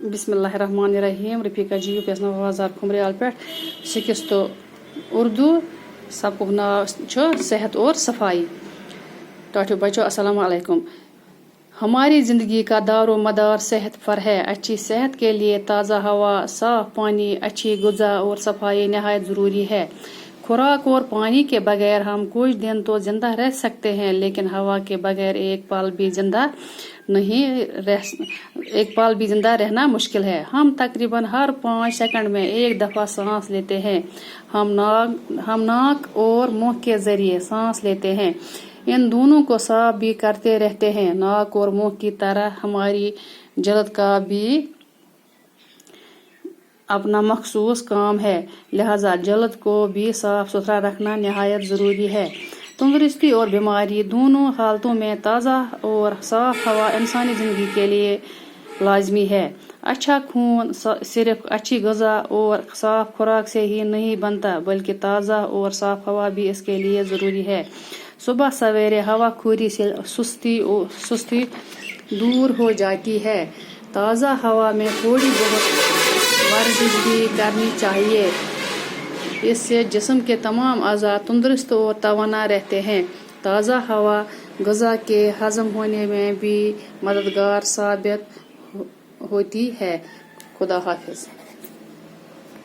बिस्मिल्लाहिर्रहमानिर्रहीम रफीका जी पेसना बाजार खुमरियाल पे सिकिस तो उर्दू सबको नाव सेहत और सफाई। टाटो बच्चों अस्सलाम वालेकुम। हमारी ज़िंदगी का दारो मदार सेहत पर है। अच्छी सेहत के लिए ताज़ा हवा, साफ पानी, अच्छी ग़िज़ा और सफाई नहायत ज़रूरी है। खुराक और पानी के बगैर हम कुछ दिन तो जिंदा रह सकते हैं, लेकिन हवा के बगैर एक पल भी जिंदा रहना मुश्किल है। हम तकरीबन हर 5 सेकंड में एक दफ़ा सांस लेते हैं। हम नाक और मुंह के जरिए सांस लेते हैं। इन दोनों को साफ भी करते रहते हैं। नाक और मुंह की तरह हमारी जल्द का भी अपना मखसूस काम है, लिहाजा जल्द को भी साफ सुथरा रखना नहायत ज़रूरी है। तंदुरुस्ती और बीमारी दोनों हालतों में ताज़ा और साफ हवा इंसानी ज़िंदगी के लिए लाजमी है। अच्छा खून सिर्फ अच्छी ग़िज़ा और साफ खुराक से ही नहीं बनता, बल्कि ताज़ा और साफ हवा भी इसके लिए ज़रूरी है। सुबह सवेरे हवा खोरी से सुस्ती दूर हो जाती है। ताज़ा हवा में थोड़ी बहुत वर्जिश भी करनी चाहिए। इससे जिस्म के तमाम अज़ा तंदुरुस्त और तवाना रहते हैं। ताज़ा हवा ग़िज़ा के हज़म होने में भी मददगार साबित होती है। खुदा हाफिज़।